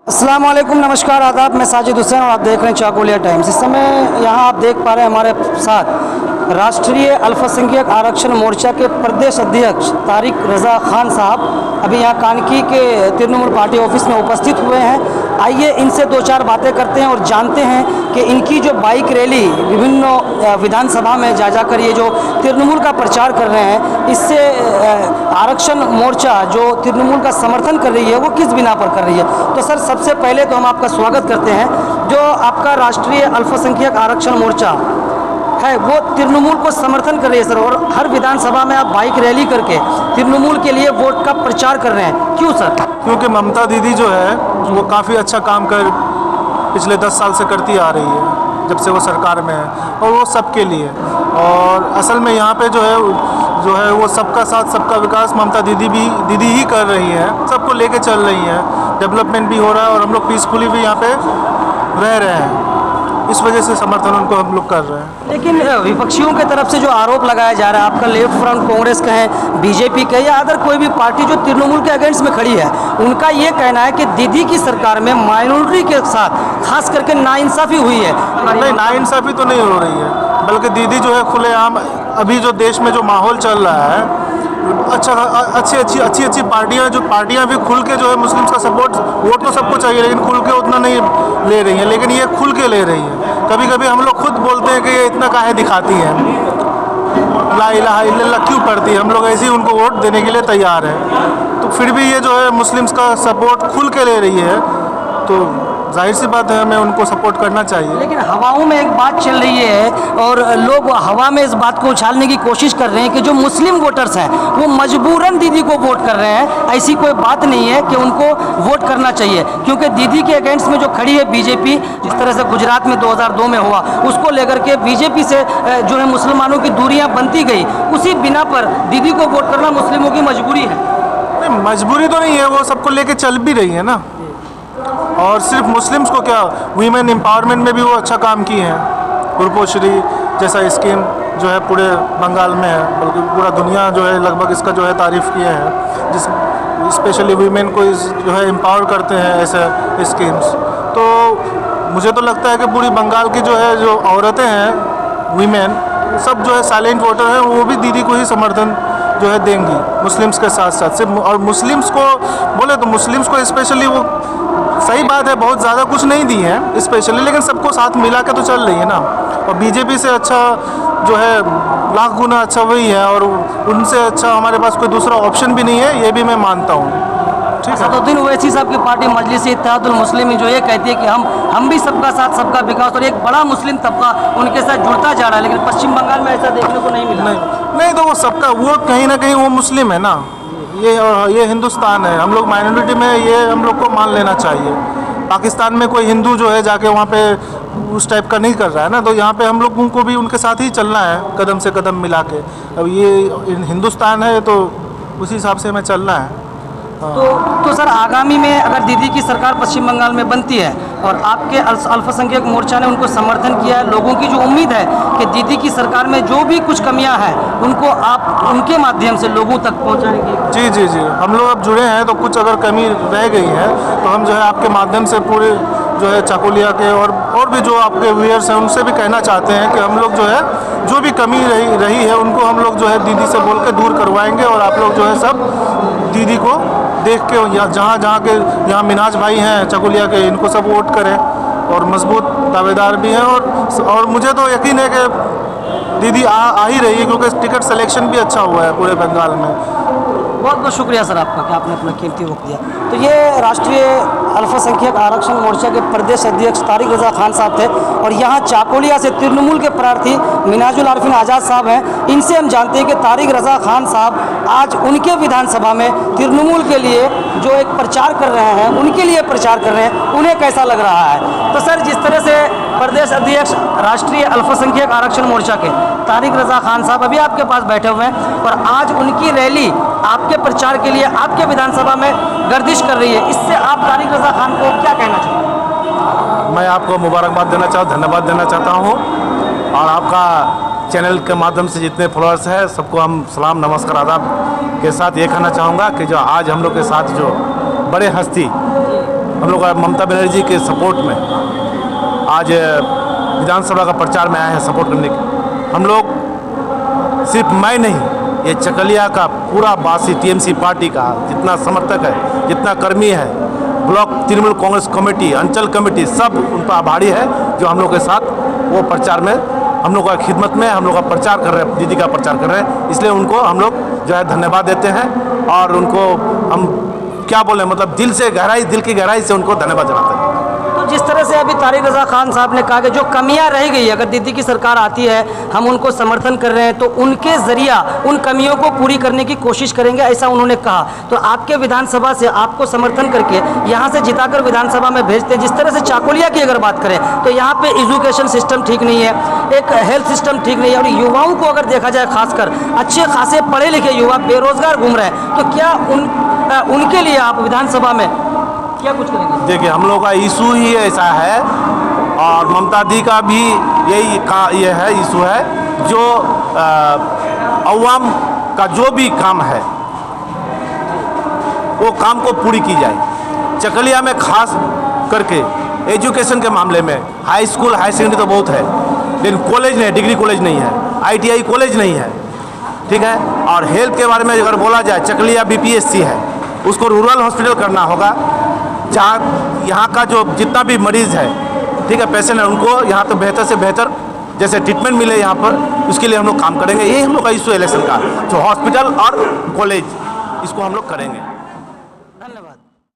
अस्सलाम वालेकुम, नमस्कार, आदाब। मैं साजिद हुसैन और आप देख रहे हैं चाकोलिया टाइम्स। इस समय यहाँ आप देख पा रहे हैं हमारे साथ राष्ट्रीय अल्पसंख्यक आरक्षण मोर्चा के प्रदेश अध्यक्ष तारिक रज़ा खान साहब अभी यहाँ कानकी के तृणमूल पार्टी ऑफिस में उपस्थित हुए हैं। आइए इनसे दो चार बातें करते हैं और जानते हैं कि इनकी जो बाइक रैली विभिन्न विधानसभा में जा कर ये जो तृणमूल का प्रचार कर रहे हैं, इससे आरक्षण मोर्चा जो तृणमूल का समर्थन कर रही है वो किस बिना पर कर रही है। तो सर, सबसे पहले तो हम आपका स्वागत करते हैं। जो आपका राष्ट्रीय अल्पसंख्यक आरक्षण मोर्चा है वो तृणमूल को समर्थन कर रही है सर, और हर विधानसभा में आप बाइक रैली करके तृणमूल के लिए वोट का प्रचार कर रहे हैं, क्यों सर? क्योंकि ममता दीदी जो है वो काफ़ी अच्छा काम पिछले 10 साल से करती आ रही है, जब से वो सरकार में है, और वो सबके लिए। और असल में यहाँ पे जो है वो सबका साथ सबका विकास ममता दीदी ही कर रही है, सबको लेके चल रही है। डेवलपमेंट भी हो रहा है और हम लोग पीसफुली भी यहाँ पे रह रहे हैं, इस वजह से समर्थन उनको हम लोग कर रहे हैं। लेकिन विपक्षियों की तरफ से जो आरोप लगाया जा रहा है, आपका लेफ्ट फ्रंट कांग्रेस का है, बीजेपी का, या अदर कोई भी पार्टी जो तृणमूल के अगेंस्ट में खड़ी है, उनका ये कहना है कि दीदी की सरकार में माइनॉरिटी के साथ खास करके नाइंसाफ़ी हुई है। नहीं, नाइंसाफ़ी तो नहीं हो रही है, बल्कि दीदी जो है खुलेआम अभी जो देश में जो माहौल चल रहा है, अच्छी पार्टियां भी खुल के जो है मुस्लिम्स का सपोर्ट, वोट तो सबको चाहिए लेकिन खुल के उतना नहीं ले रही हैं, लेकिन ये खुल के ले रही है। कभी कभी हम लोग खुद बोलते हैं कि ये इतना काहे दिखाती है, ला इलाहा इल्लल्लाह क्यों पढ़ती है, हम लोग ऐसे ही उनको वोट देने के लिए तैयार हैं। तो फिर भी ये जो है मुस्लिम्स का सपोर्ट खुल के ले रही है, तो जाहिर सी बात है हमें उनको सपोर्ट करना चाहिए। लेकिन हवाओं में एक बात चल रही है और लोग हवा में इस बात को उछालने की कोशिश कर रहे हैं कि जो मुस्लिम वोटर्स हैं वो मजबूरन दीदी को वोट कर रहे हैं। ऐसी कोई बात नहीं है कि उनको वोट करना चाहिए, क्योंकि दीदी के अगेंस्ट में जो खड़ी है बीजेपी, जिस तरह से गुजरात में 2002 में हुआ, उसको लेकर के बीजेपी से जो है मुसलमानों की दूरियाँ बनती गई, उसी बिना पर दीदी को वोट करना मुस्लिमों की मजबूरी है। नहीं, मजबूरी तो नहीं है, वो सबको लेके चल भी रही है ना। और सिर्फ मुस्लिम्स को क्या, वीमेन एम्पावरमेंट में भी वो अच्छा काम किए हैं। गुरुपोश्री जैसा स्कीम जो है पूरे बंगाल में है, बल्कि पूरा दुनिया जो है लगभग इसका जो है तारीफ़ किए हैं, जिस स्पेशली वीमेन को जो है एम्पावर करते हैं ऐसे स्कीम्स। तो मुझे तो लगता है कि पूरी बंगाल की जो है जो औरतें हैं, वीमेन, सब जो है साइलेंट वोटर हैं, वो भी दीदी को ही समर्थन जो है देंगी मुस्लिम्स के साथ साथ से। और मुस्लिम्स को बोले तो मुस्लिम्स को स्पेशली वो, सही बात है बहुत ज़्यादा कुछ नहीं दी है स्पेशली, लेकिन सबको साथ मिला के तो चल रही है ना। और बीजेपी से अच्छा जो है लाख गुना अच्छा वही है, और उनसे अच्छा हमारे पास कोई दूसरा ऑप्शन भी नहीं है, ये भी मैं मानता हूँ। ठीक है। असदुद्दीन ओवैसी साहब की पार्टी मजलिस इत्तेहादुल मुस्लिमीन जो ये कहती है कि हम भी सबका साथ सबका विकास, और एक बड़ा मुस्लिम तबका उनके साथ जुड़ता जा रहा है, लेकिन पश्चिम बंगाल में ऐसा देखने को नहीं मिला। नहीं तो वो सबका, वो कहीं ना कहीं वो मुस्लिम है ना, ये हिंदुस्तान है, हम लोग माइनॉरिटी में, ये हम लोग को मान लेना चाहिए। पाकिस्तान में कोई हिंदू जो है जाके वहाँ पे उस टाइप का नहीं कर रहा है ना, तो यहाँ पे हम लोगों को भी उनके साथ ही चलना है, कदम से कदम मिला के। अब ये हिंदुस्तान है तो उसी हिसाब से हमें चलना है। तो सर, आगामी में अगर दीदी की सरकार पश्चिम बंगाल में बनती है और आपके अल्पसंख्यक मोर्चा ने उनको समर्थन किया है, लोगों की जो उम्मीद है कि दीदी की सरकार में जो भी कुछ कमियां हैं उनको आप उनके माध्यम से लोगों तक पहुंचाएंगे। जी, हम लोग अब जुड़े हैं, तो कुछ अगर कमी रह गई है तो हम जो है आपके माध्यम से पूरे जो है चाकोलिया के और भी जो आपके व्यूअर्स हैं उनसे भी कहना चाहते हैं कि हम लोग जो है जो भी कमी रही है उनको हम लोग जो है दीदी से बोल के दूर करवाएंगे। और आप लोग जो है सब दीदी को देख के जहाँ के यहाँ मिनाज भाई हैं चाकोलिया के, इनको सब वोट करें, और मजबूत दावेदार भी हैं। और मुझे तो यकीन है कि दीदी आ ही रही है, क्योंकि टिकट सिलेक्शन भी अच्छा हुआ है पूरे बंगाल में। बहुत बहुत शुक्रिया सर आपका कि आपने अपना कीमती वक्त दिया। तो ये राष्ट्रीय अल्पसंख्यक आरक्षण मोर्चा के प्रदेश अध्यक्ष तारिक रज़ा खान साहब थे, और यहाँ चाकोलिया से तृणमूल के प्रार्थी मिनाजुल आरिफिन आज़ाद साहब हैं। इनसे हम जानते हैं कि तारिक रज़ा खान साहब आज उनके विधानसभा में तृणमूल के लिए जो एक प्रचार कर रहे हैं, उनके लिए प्रचार कर रहे हैं, उन्हें कैसा लग रहा है। तो सर, जिस तरह से प्रदेश अध्यक्ष राष्ट्रीय अल्पसंख्यक आरक्षण मोर्चा के तारिक रज़ा खान साहब अभी आपके पास बैठे हुए हैं, और आज उनकी रैली आपके प्रचार के लिए आपके विधानसभा में गर्दिश कर रही है, इससे आप तारिक रज़ा खान को क्या कहना चाहते हैं? मैं आपको मुबारकबाद देना धन्यवाद देना चाहता हूँ, और आपका चैनल के माध्यम से जितने फॉलोअर्स हैं सबको हम सलाम नमस्कार आदाब के साथ ये कहना चाहूँगा कि जो आज हम लोग के साथ जो बड़े हस्ती हम लोग ममता बनर्जी के सपोर्ट में आज विधानसभा का प्रचार में आए हैं सपोर्ट करने के। हम लोग सिर्फ मैं नहीं, ये चकलिया का पूरा बासी टीएमसी पार्टी का जितना समर्थक है, जितना कर्मी है, ब्लॉक तृणमूल कांग्रेस कमेटी, अंचल कमेटी, सब उन पर आभारी है जो हम लोग के साथ वो प्रचार में हम लोग का खिदमत में हम लोग का प्रचार कर रहे हैं, दीदी का प्रचार कर रहे हैं। इसलिए उनको हम लोग जो है धन्यवाद देते हैं और उनको हम क्या बोलें, मतलब दिल की गहराई से उनको धन्यवाद जनाते हैं। तो जिस तरह से अभी तारिक रज़ा खान साहब ने कहा कि जो कमियां रह गई, अगर दीदी की सरकार आती है हम उनको समर्थन कर रहे हैं तो उनके जरिया उन कमियों को पूरी करने की कोशिश करेंगे, ऐसा उन्होंने कहा। तो आपके विधानसभा से आपको समर्थन करके यहाँ से जिताकर विधानसभा में भेजते हैं। जिस तरह से चाकुलिया की अगर बात करें तो यहाँ पे एजुकेशन सिस्टम ठीक नहीं है, एक हेल्थ सिस्टम ठीक नहीं है, और युवाओं को अगर देखा जाए खासकर अच्छे खासे पढ़े लिखे युवा बेरोजगार घूम रहे हैं, तो क्या उनके लिए आप विधानसभा में क्या कुछ करेंगे? देखिए, हम लोग का इशू ही ऐसा है और ममता दी का भी ये है इशू है जो अवाम का जो भी काम है वो काम को पूरी की जाए। चकलिया में खास करके एजुकेशन के मामले में हाई स्कूल हाई सेकेंडरी तो बहुत है, लेकिन कॉलेज नहीं है, डिग्री कॉलेज नहीं है, ITI कॉलेज नहीं है, ठीक है। और हेल्थ के बारे में अगर बोला जाए, चकलिया BPSC है, उसको रूरल हॉस्पिटल करना होगा, जहाँ यहाँ का जो जितना भी मरीज़ है, ठीक है, पेशेंट है, उनको यहाँ तो बेहतर से बेहतर जैसे ट्रीटमेंट मिले यहाँ पर, उसके लिए हम लोग काम करेंगे। यही हम लोग का इशू इलेक्शन का, जो हॉस्पिटल और कॉलेज, इसको हम लोग करेंगे।